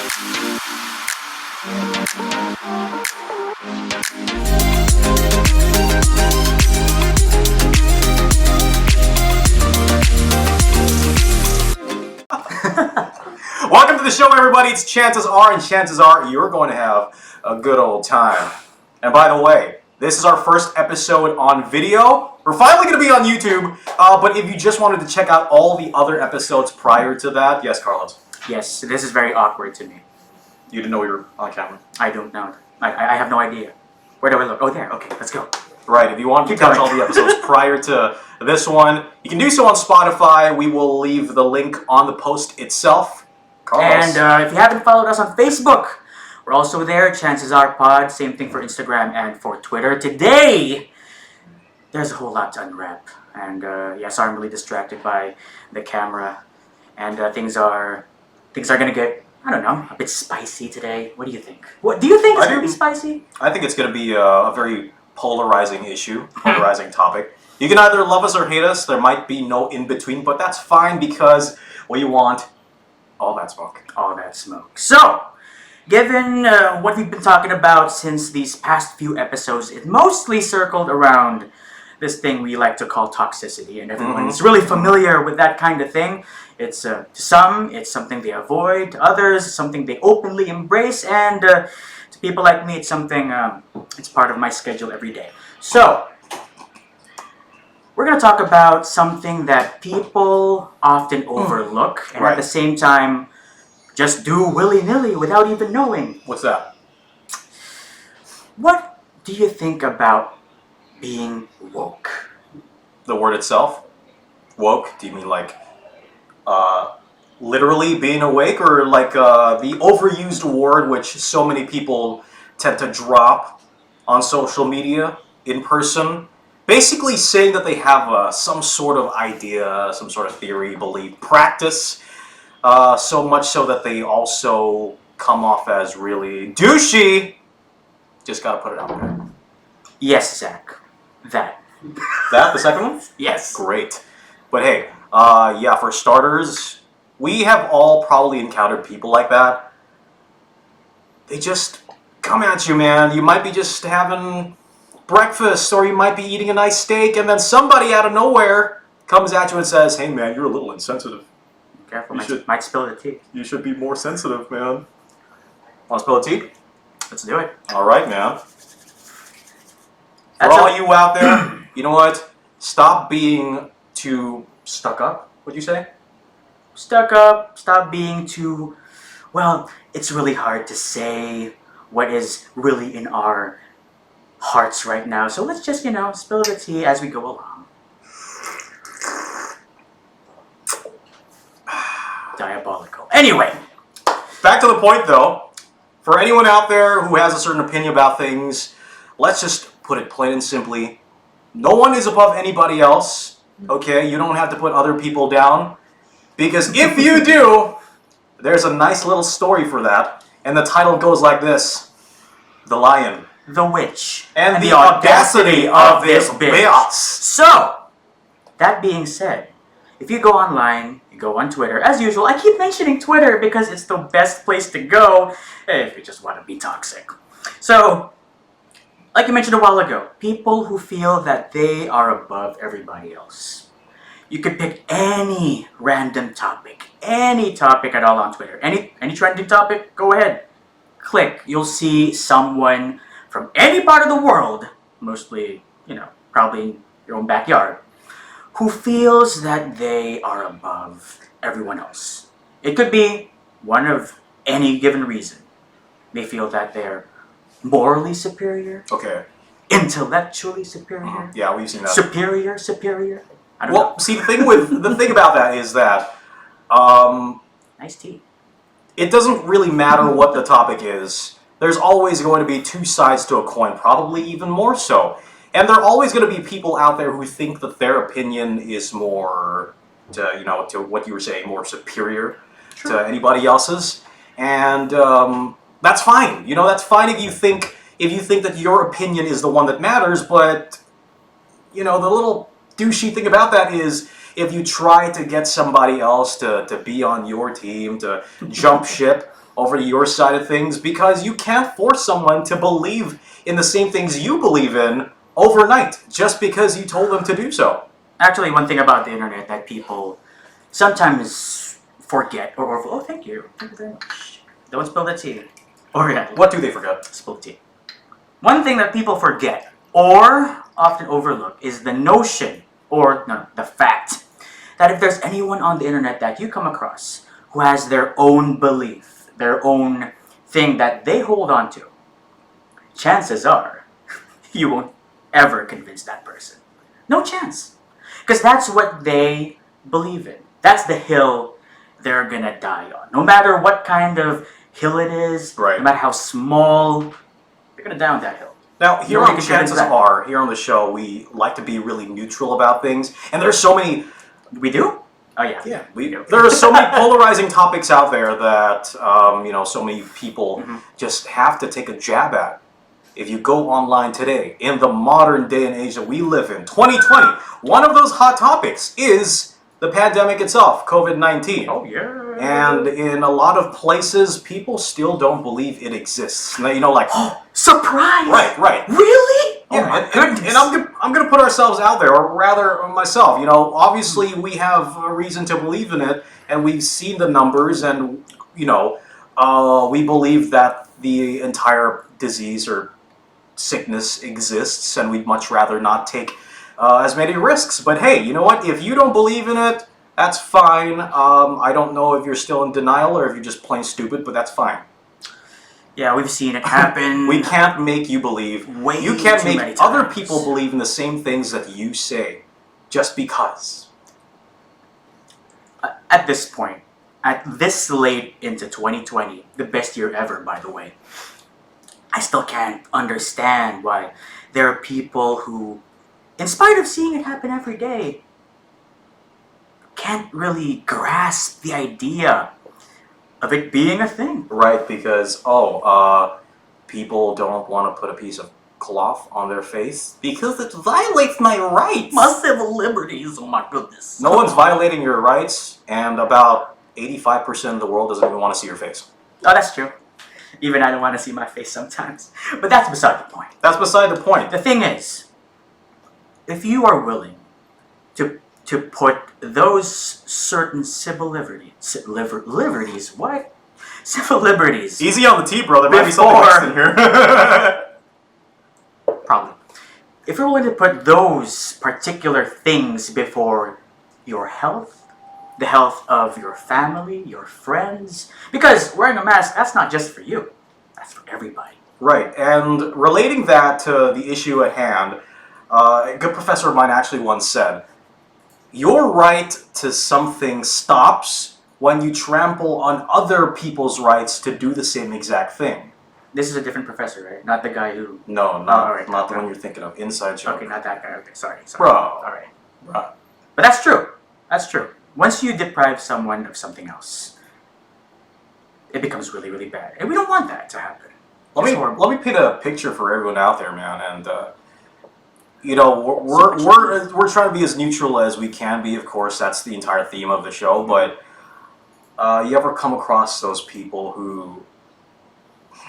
Welcome to the show, everybody. It's Chances Are, and chances are you're going to have a good old time. And by the way, this is our first episode on video. We're finally going to be on YouTube, but if you just wanted to check out all the other episodes prior to that, yes, Carlos? Yes, this is very awkward to me. You didn't know we were on camera? I don't know. I have no idea. Where do I look? Oh, there. Okay, let's go. Right, if you want to catch all the episodes prior to this one, you can do so on Spotify. We will leave the link on the post itself. Carlos. And if you haven't followed us on Facebook, we're also there. Chances Are Pod. Same thing for Instagram and for Twitter. Today, there's a whole lot to unwrap. And yes, I'm really distracted by the camera. And things are going to get, I don't know, a bit spicy today. What do you think? What do you think it's going to be spicy? I think it's going to be a very polarizing issue, polarizing topic. You can either love us or hate us. There might be no in-between, but that's fine because we want all that smoke. All that smoke. So, given what we've been talking about since these past few episodes, it mostly circled around this thing we like to call toxicity, and everyone's really familiar with that kind of thing. It's to some, it's something they avoid. To others, something they openly embrace, and to people like me, it's something, it's part of my schedule every day. So, we're going to talk about something that people often overlook, and at the same time, just do willy-nilly without even knowing. What's that? What do you think about being woke? The word itself? Woke? Do you mean like literally being awake, or like the overused word which so many people tend to drop on social media, in person? Basically saying that they have some sort of idea, some sort of theory, belief, practice, so much so that they also come off as really douchey. Just gotta put it out there. Yes, Zach. That. That, the second one? Yes. Great. But hey, yeah, for starters, we have all probably encountered people like that. They just come at you, man. You might be just having breakfast, or you might be eating a nice steak, and then somebody out of nowhere comes at you and says, "Hey man, you're a little insensitive. Careful, might spill the tea. You should be more sensitive, man." Want to spill the tea? Let's do it. Alright, man. For all you out there, you know what? Stop being too stuck up, would you say? Stuck up, stop being too, well, it's really hard to say what is really in our hearts right now. So let's just, spill the tea as we go along. Diabolical. Anyway. Back to the point, though. For anyone out there who has a certain opinion about things, let's just put it plain and simply. No one is above anybody else, okay? You don't have to put other people down. Because if you do, there's a nice little story for that. And the title goes like this: The Lion. The Witch. And the audacity of this bitch. So, that being said, if you go online, you go on Twitter, as usual, I keep mentioning Twitter because it's the best place to go if you just want to be toxic. So, like you mentioned a while ago, people who feel that they are above everybody else. You could pick any random topic, any topic at all on Twitter. Any trending topic, go ahead. Click. You'll see someone from any part of the world, mostly, probably in your own backyard, who feels that they are above everyone else. It could be one of any given reason. They feel that they're morally superior. Okay. Intellectually superior. Yeah, we've seen that. Superior. I don't know. See, the thing about that is that Nice tea. it doesn't really matter what the topic is. There's always going to be two sides to a coin, probably even more so. And there are always going to be people out there who think that their opinion is more, to what you were saying, more superior to anybody else's. And that's fine. That's fine if you think that your opinion is the one that matters. But the little douchey thing about that is, if you try to get somebody else to be on your team, to jump ship, over to your side of things because you can't force someone to believe in the same things you believe in overnight just because you told them to do so. Actually, one thing about the internet that people sometimes forget, or oh, thank you very much. Don't spill the tea. Or yeah, What do they forget? spill the tea. One thing that people forget or often overlook is the notion, or no, the fact, that if there's anyone on the internet that you come across who has their own belief, their own thing that they hold on to, chances are you won't ever convince that person. No chance. Because that's what they believe in. That's the hill they're gonna die on. No matter what kind of hill it is, Right. no matter how small, you're gonna die on that hill. Now, here Nobody on can Chances convince that. Are, here on the show, we like to be really neutral about things, and there's so many. We do? Oh yeah. Yeah, we do. there are so many polarizing topics out there that so many people just have to take a jab at. If you go online today, in the modern day and age that we live in, 2020, one of those hot topics is the pandemic itself, COVID-19. Oh yeah. And in a lot of places, people still don't believe it exists. Now, like, surprise! right. Really? Yeah, oh my and goodness. I'm gonna put ourselves out there, or rather myself. Obviously we have a reason to believe in it, and we've seen the numbers, and we believe that the entire disease or sickness exists, and we'd much rather not take as many risks. But hey, you know what? If you don't believe in it, that's fine. I don't know if you're still in denial or if you're just plain stupid, but that's fine. Yeah, we've seen it happen. We can't make you believe. Way You can't too make many other times. people believe in the same things that you say just because. At this point, at this late into 2020, the best year ever, by the way, I still can't understand why there are people who, in spite of seeing it happen every day, can't really grasp the idea of it being a thing. Right, because, people don't want to put a piece of cloth on their face because it violates my rights. My civil liberties, oh my goodness. No one's violating your rights, and about 85% of the world doesn't even want to see your face. Oh, that's true. Even I don't want to see my face sometimes. But that's beside the point. That's beside the point. The thing is, if you are willing to put those certain civil liberties, what? Civil liberties. Easy on the T, bro. There might be something Before- else in here. Probably. If you're willing to put those particular things before your health, the health of your family, your friends, because wearing a mask, that's not just for you. That's for everybody. Right, and relating that to the issue at hand, a good professor of mine actually once said, your right to something stops when you trample on other people's rights to do the same exact thing. This is a different professor, right? Not the guy who... No, not, alright, not the okay. one you're thinking of. Inside joke. Okay, not that guy. Okay, sorry. Bro. Alright. Bro. But that's true. That's true. Once you deprive someone of something else, it becomes really, really bad. And we don't want that to happen. Let me paint a picture for everyone out there, man, and we're trying to be as neutral as we can be. Of course, that's the entire theme of the show. But you ever come across those people who?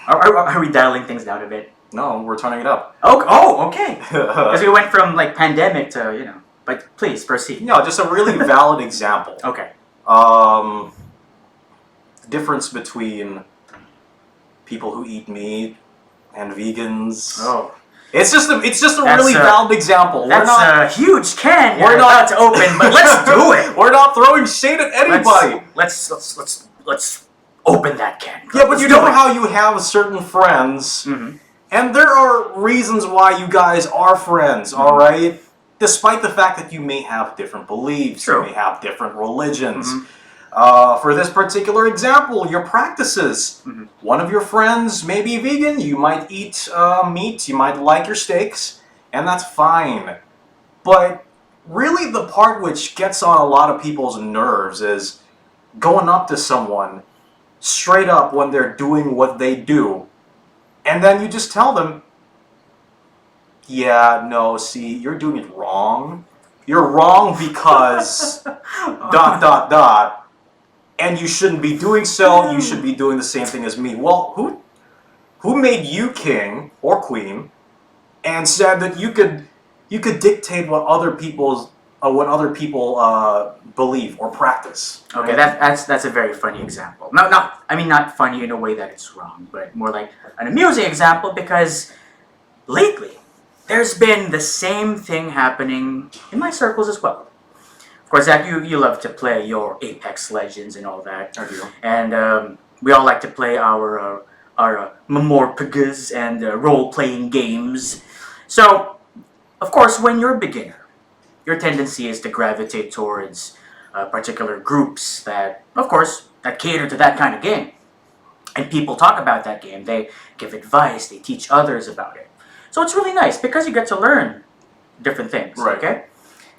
Are we dialing things down a bit? No, we're turning it up. Okay. Because we went from like pandemic to But please proceed. No, just a really valid example. Okay. Difference between people who eat meat and vegans. Oh. It's just a That's really valid example. That's a huge can. We're We're not- not to open, but let's do it. We're not throwing shade at anybody. Let's open that can. Yeah, but Let's you do know it. how you have certain friends, Mhm. and there are reasons why you guys are friends, all right? Despite the fact that you may have different beliefs, True. you may have different religions. Mhm. For this particular example, your practices. Mhm. One of your friends may be vegan, you might eat meat, you might like your steaks, and that's fine. But really the part which gets on a lot of people's nerves is going up to someone straight up when they're doing what they do, and then you just tell them, yeah, no, see, you're doing it wrong. You're wrong because ... and you shouldn't be doing so. You should be doing the same thing as me. Well, who made you king or queen, and said that you could dictate what other people believe or practice? Okay, that's a very funny example. No, I mean not funny in a way that it's wrong, but more like an amusing example because lately there's been the same thing happening in my circles as well. Of course, Zach, you love to play your Apex Legends and all that. I do. And we all like to play our Memorpagas and role-playing games. So, of course, when you're a beginner, your tendency is to gravitate towards particular groups that, of course, that cater to that kind of game. And people talk about that game. They give advice. They teach others about it. So it's really nice because you get to learn different things. Right. Okay.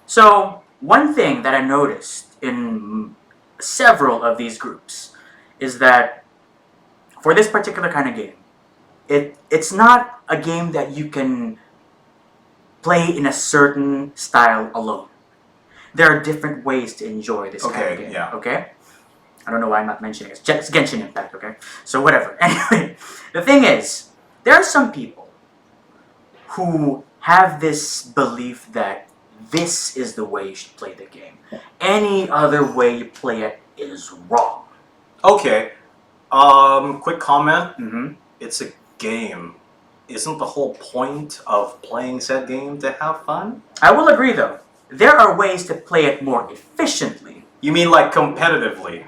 So one thing that I noticed in several of these groups is that for this particular kind of game, it's not a game that you can play in a certain style alone. There are different ways to enjoy this kind of game. Yeah. Okay? I don't know why I'm not mentioning it. It's Genshin Impact, okay? So whatever. Anyway, the thing is, there are some people who have this belief that this is the way you should play the game. Any other way you play it is wrong. Okay. Quick comment. Mm-hmm. It's a game. Isn't the whole point of playing said game to have fun? I will agree, though. There are ways to play it more efficiently. You mean like competitively?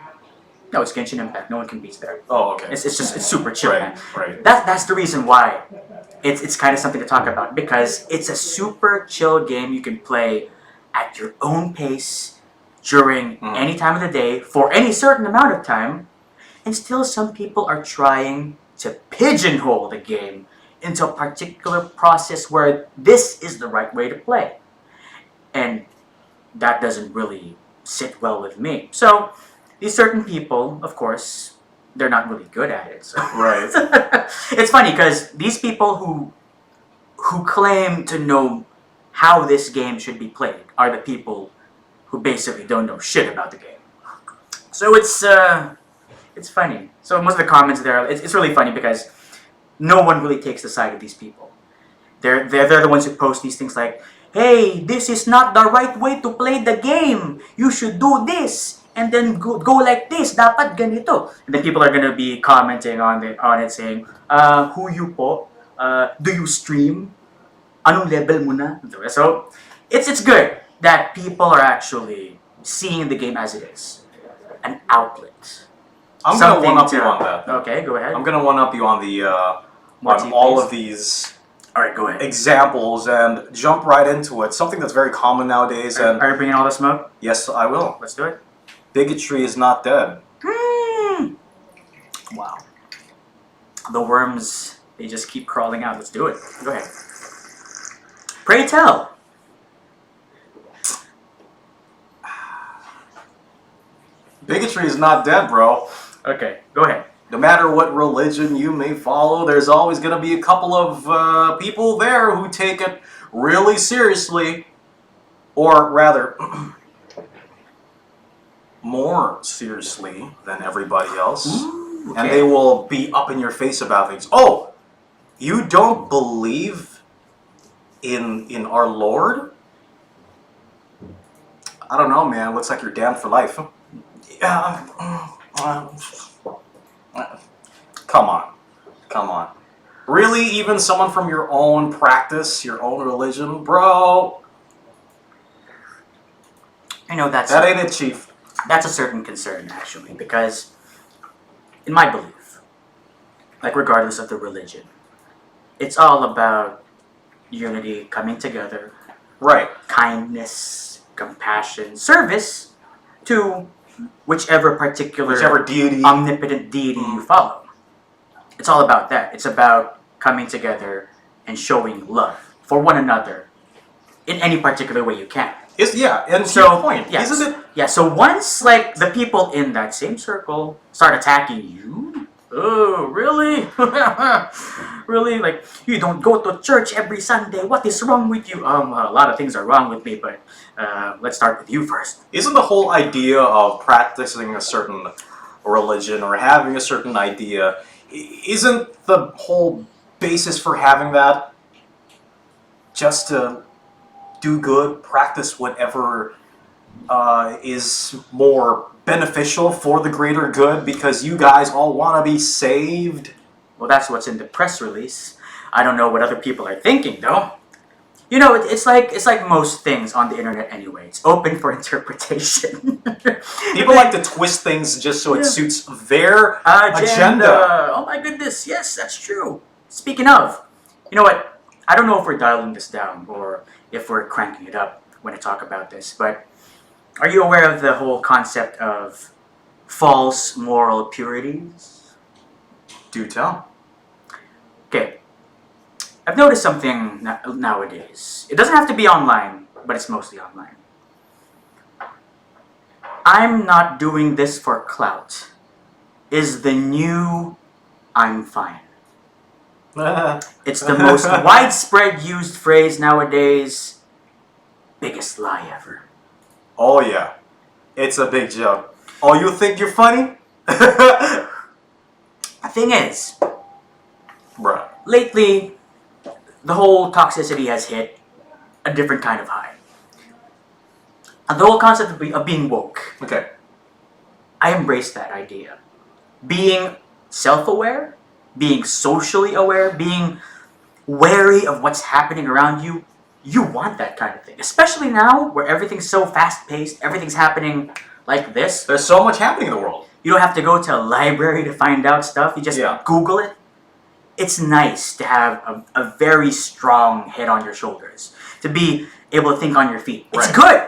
No, it's Genshin Impact. No one can beat there. Oh, okay. It's super chill, man. Right. That's the reason why it's kind of something to talk about, because it's a super chill game you can play at your own pace during any time of the day for any certain amount of time, and still some people are trying to pigeonhole the game into a particular process where this is the right way to play, and that doesn't really sit well with me. So these certain people, of course, they're not really good at it. So. Right. It's funny because these people who claim to know how this game should be played are the people who basically don't know shit about the game. So it's funny. So most of the comments there, it's really funny because no one really takes the side of these people. They're the ones who post these things like, "Hey, this is not the right way to play the game. You should do this. And then go like this, dapat ganito." And then people are gonna be commenting on it saying, "Who you po? Do you stream? Anong level mo na?" So it's good that people are actually seeing the game as it is, an outlet. I'm gonna one up you on that. Okay, go ahead. I'm gonna one up you on the More on TPs. all of these All right, go ahead. examples and jump right into it. Something that's very common nowadays. And Are you bringing all the smoke? yes, I will. Let's do it. Bigotry is not dead. Wow. The worms, they just keep crawling out. Let's do it. Go ahead. Pray tell. Bigotry is not dead, bro. Okay, go ahead. No matter what religion you may follow, there's always going to be a couple of people there who take it really seriously. Or rather, more seriously than everybody else. Ooh, okay. And they will be up in your face about things. Oh, you don't believe in our Lord? I don't know, man. Looks like you're damned for life. Come on. Really? Even someone from your own practice, your own religion? Bro, I know that ain't it, Chief. that's a certain concern, actually, because in my belief, like regardless of the religion, it's all about unity, coming together, Right. kindness, compassion, service to whichever particular deity. omnipotent deity you follow. It's all about that. It's about coming together and showing love for one another in any particular way you can. And to So, your point, yes. isn't it? Yeah, so once like the people in that same circle start attacking you, oh, really? Really? Like, you don't go to church every Sunday. What is wrong with you? A lot of things are wrong with me, but let's start with you first. Isn't the whole idea of practicing a certain religion or having a certain idea, isn't the whole basis for having that just to do good, practice whatever is more beneficial for the greater good because you guys all want to be saved? Well, that's what's in the press release. I don't know what other people are thinking, though. You know, it's like most things on the internet anyway. It's open for interpretation. People like to twist things just so it suits their agenda. Oh my goodness, yes, that's true. Speaking of, you know what? I don't know if we're dialing this down or if we're cranking it up when I talk about this, but are you aware of the whole concept of false moral purities? Do tell. Okay. I've noticed something nowadays. It doesn't have to be online, but it's mostly online. I'm not doing this for clout is the new I'm fine. It's the most widespread used phrase nowadays. Biggest lie ever. Oh yeah, it's a big joke. Oh, you think you're funny? The thing is, Bruh. lately, the whole toxicity has hit a different kind of high. And the whole concept of being woke, Okay. I embrace that idea. Being self-aware, being socially aware, being wary of what's happening around you, you want that kind of thing. Especially now, where everything's so fast-paced, everything's happening like this. There's so much happening in the world. You don't have to go to a library to find out stuff. You just Google it. It's nice to have a very strong head on your shoulders. To be able to think on your feet. It's good.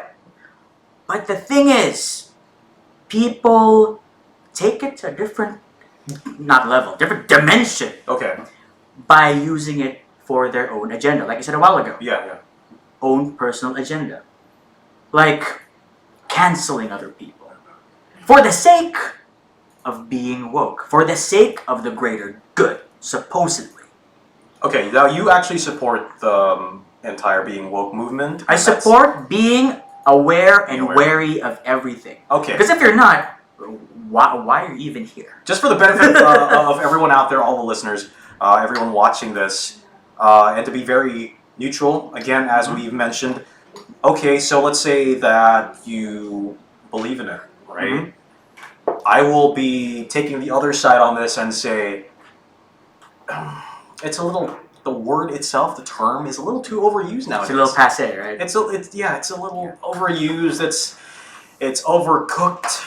But the thing is, people take it to a different, not level, different dimension. Okay. By using it for their own agenda. Like I said a while ago. Yeah. Own personal agenda. Like canceling other people. For the sake of being woke. For the sake of the greater good. Supposedly. Okay, now you actually support the entire being woke movement? I support being aware and wary of everything. Okay. Because if you're not, why are you even here? Just for the benefit of everyone out there, all the listeners, everyone watching this, and to be very neutral, again, as we've mentioned, okay, so let's say that you believe in it, right? I will be taking the other side on this and say, it's a little, the word itself, the term, is a little too overused nowadays. It's a little passé, right? It's a little overused. It's overcooked.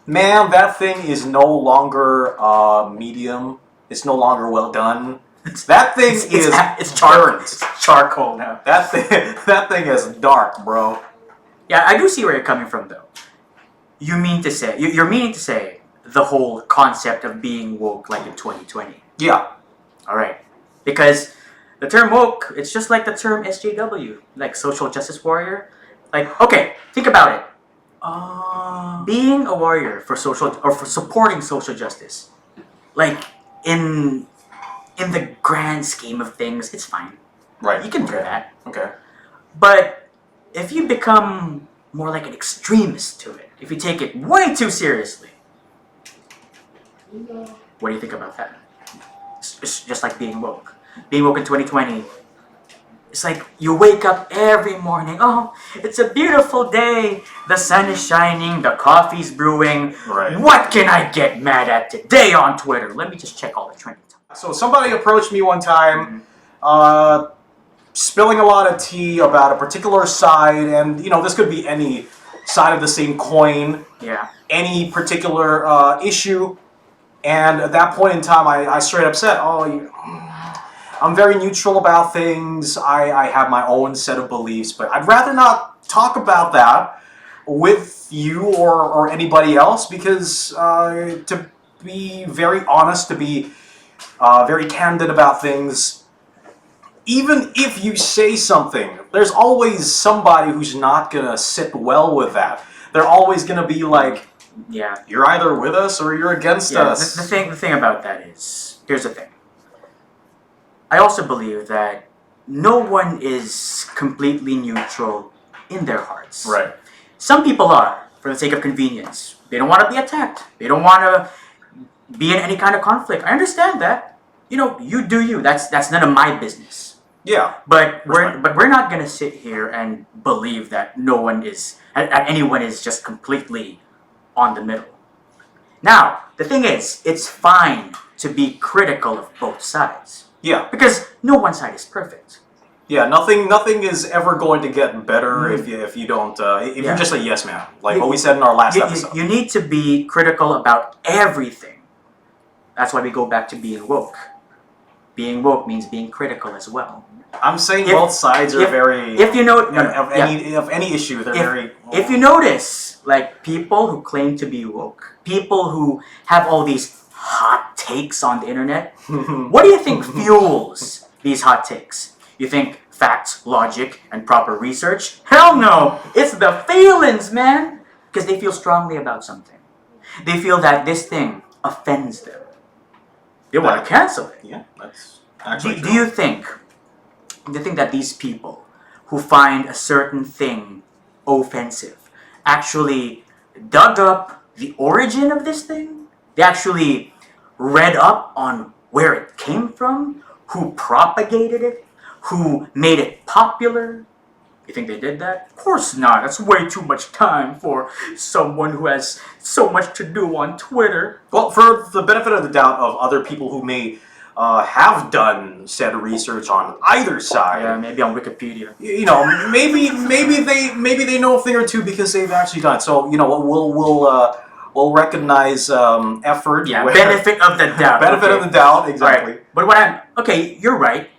Man, that thing is no longer medium. It's no longer well done. That thing it's charcoal. It's charcoal now. That thing is dark, bro. Yeah, I do see where you're coming from, though. You're meaning to say the whole concept of being woke, like in 2020. Yeah. All right, because the term woke, it's just like the term SJW, like social justice warrior. Like, okay, think about it. Being a warrior for social or for supporting social justice, like in the grand scheme of things, it's fine. Right. You can do that. Okay. But if you become more like an extremist to it, if you take it way too seriously, what do you think about that? It's just like being woke. Being woke in 2020, it's like you wake up every morning, oh, it's a beautiful day, the sun is shining, the coffee's brewing. Right. What can I get mad at today on Twitter? Let me just check all the trending topics. So somebody approached me one time, spilling a lot of tea about a particular side, and this could be any side of the same coin. Yeah. Any particular issue. And at that point in time, I straight up said, I'm very neutral about things. I have my own set of beliefs, but I'd rather not talk about that with you or anybody else because to be very honest, to be very candid about things, even if you say something, there's always somebody who's not going to sit well with that. They're always going to be like, yeah, you're either with us or you're against us. The thing about that is, here's the thing. I also believe that no one is completely neutral in their hearts. Right. Some people are, for the sake of convenience. They don't want to be attacked. They don't want to be in any kind of conflict. I understand that. You do you. That's none of my business. Yeah. But we're not gonna sit here and believe that anyone is just completely on the middle. Now, the thing is, it's fine to be critical of both sides. Yeah. Because no one side is perfect. Yeah, nothing is ever going to get better if you don't if you're just a yes man, like what we said in our last episode. You need to be critical about everything. That's why we go back to being woke. Being woke means being critical as well. I'm saying both sides are very. If you know, of any issue, they're very. If you notice, like people who claim to be woke, people who have all these hot takes on the internet, what do you think fuels these hot takes? You think facts, logic, and proper research? Hell no! It's the feelings, man! Because they feel strongly about something. They feel that this thing offends them. They want to cancel it. Yeah, that's actually Do you think that these people who find a certain thing offensive actually dug up the origin of this thing? They actually read up on where it came from, who propagated it, who made it popular? You think they did that? Of course not. That's way too much time for someone who has so much to do on Twitter. Well, for the benefit of the doubt of other people who may have done said research on either side. Yeah, maybe on Wikipedia. Maybe they know a thing or two because they've actually done it. So we'll recognize effort. Yeah, benefit of the doubt. Benefit of the doubt, exactly. Right. But you're right.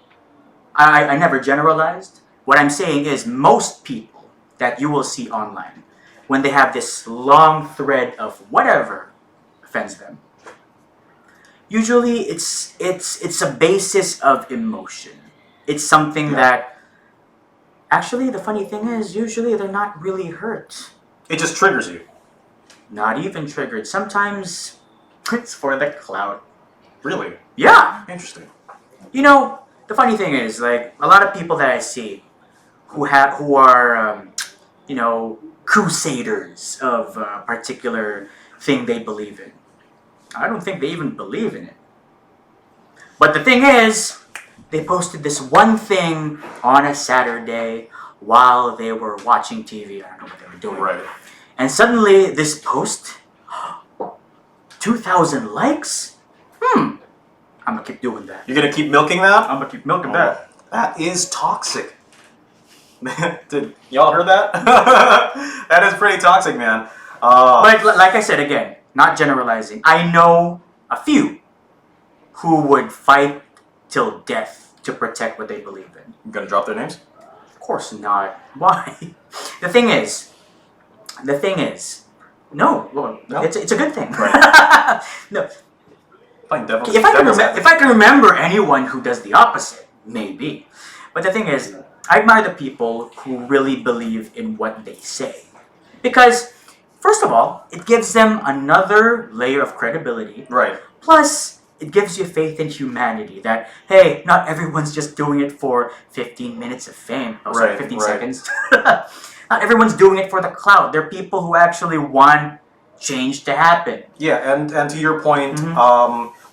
I never generalized. What I'm saying is most people that you will see online, when they have this long thread of whatever offends them, usually it's a basis of emotion. It's something that, actually, the funny thing is, usually they're not really hurt. It just triggers you. Not even triggered. Sometimes it's for the clout. Really? Yeah. Interesting. The funny thing is, like, a lot of people that I see who are crusaders of a particular thing they believe in. I don't think they even believe in it. But the thing is, they posted this one thing on a Saturday while they were watching TV. I don't know what they were doing. Right. And suddenly, this post, 2,000 likes? I'm gonna keep doing that. You're gonna keep milking that? I'm gonna keep milking that. That is toxic. Did y'all heard that? That is pretty toxic, man. But like I said again, not generalizing. I know a few who would fight till death to protect what they believe in. You gonna drop their names? Of course not. Why? The thing is, no. Well, No? it's a good thing. Right. No. If I can remember anyone who does the opposite, maybe. But the thing is, I admire the people who really believe in what they say. Because, first of all, it gives them another layer of credibility. Right. Plus, it gives you faith in humanity that, hey, not everyone's just doing it for 15 minutes of fame. Oh, sorry, 15 seconds. Not everyone's doing it for the clout. There are people who actually want change to happen. Yeah, and to your point,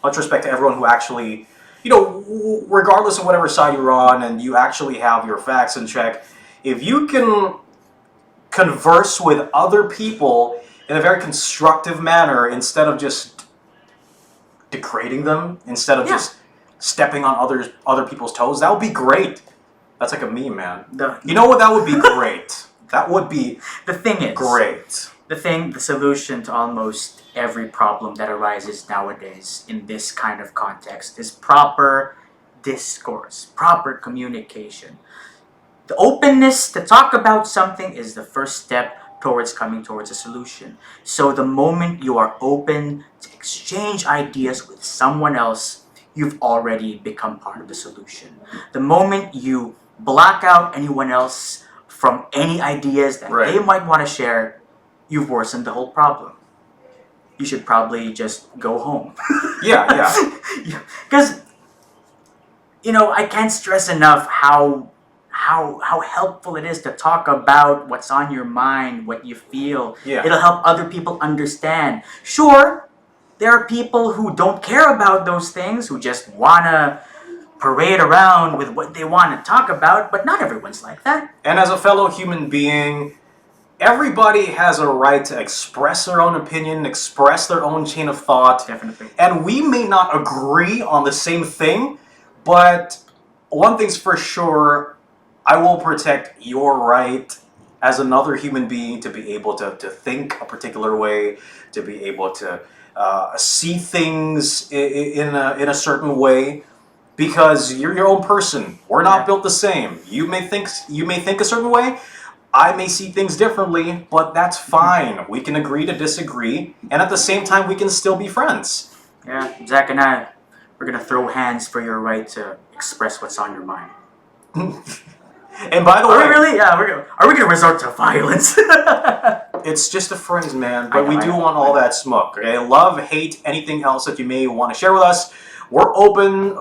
much respect to everyone who actually, regardless of whatever side you're on and you actually have your facts in check, if you can converse with other people in a very constructive manner instead of just degrading them, instead of just stepping on other people's toes, that would be great. That's like a meme, man. You know what? That would be great. That would be the thing is great. The solution to almost every problem that arises nowadays in this kind of context is proper discourse, proper communication. The openness to talk about something is the first step towards coming towards a solution. So the moment you are open to exchange ideas with someone else, you've already become part of the solution. The moment you block out anyone else from any ideas that they might want to share, you've worsened the whole problem. You should probably just go home. Yeah. I can't stress enough how helpful it is to talk about what's on your mind, what you feel. Yeah. It'll help other people understand. Sure, there are people who don't care about those things, who just wanna parade around with what they want to talk about, but not everyone's like that. And as a fellow human being, everybody has a right to express their own opinion, express their own chain of thought. Definitely. And we may not agree on the same thing, but one thing's for sure, I will protect your right as another human being to be able to think a particular way, to be able to see things in a certain way, because you're your own person. We're not built the same. You may think a certain way. I may see things differently, but that's fine. We can agree to disagree, and at the same time, we can still be friends. Yeah, Zach and I, we're gonna throw hands for your right to express what's on your mind. And by the way, Are we really? Yeah, are we gonna resort to violence? it's just a friends, man. I But know, we I do know. want all that smoke. Okay, love, hate, anything else that you may want to share with us. We're open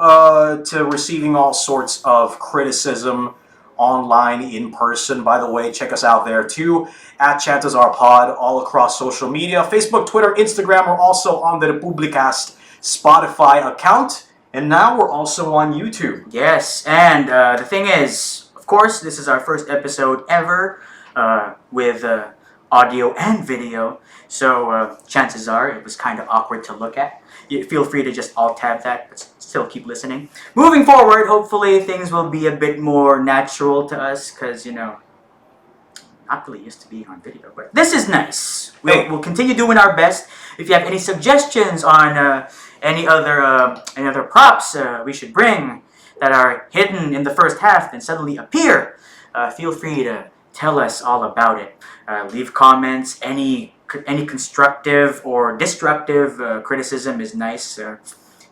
to receiving all sorts of criticism online, in person. By the way, check us out there too at Chances Are Pod, all across social media: Facebook, Twitter, Instagram. We're also on the Republicast Spotify account, and now we're also on YouTube. Yes, and the thing is, of course, this is our first episode ever with audio and video, so chances are it was kind of awkward to look at. You feel free to just alt-tab that, but still keep listening. Moving forward, hopefully things will be a bit more natural to us, because, not really used to being on video, but this is nice. We'll continue doing our best. If you have any suggestions on any other props we should bring that are hidden in the first half and suddenly appear, feel free to tell us all about it. Leave comments. Any constructive or destructive criticism is nice.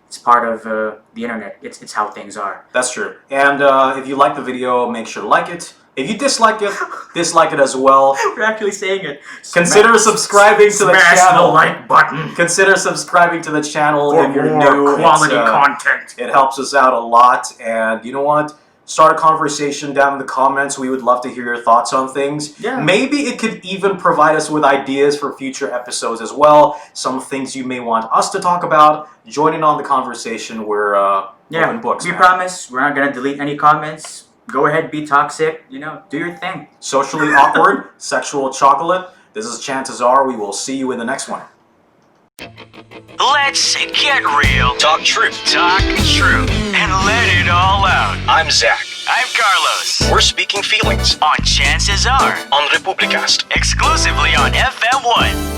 It's part of the internet. It's how things are. That's true. And if you like the video, make sure to like it. If you dislike it as well. We're actually saying it. Consider subscribing to the Smash channel. the like button Consider subscribing to the channel for if you're more new. quality content. It helps us out a lot. And you know what? Start a conversation down in the comments. We would love to hear your thoughts on things. Yeah. Maybe it could even provide us with ideas for future episodes as well. Some things you may want us to talk about. Join in on the conversation. We're open books. We man. promise we're not gonna delete any comments. Go ahead, be toxic. Do your thing. Socially awkward, sexual chocolate. This is Chances Are. We will see you in the next one. Let's get real. Talk truth. Talk truth. And let it all out. I'm Zach. I'm Carlos. We're speaking feelings. On Chances Are. On Republicast. Exclusively on FM1.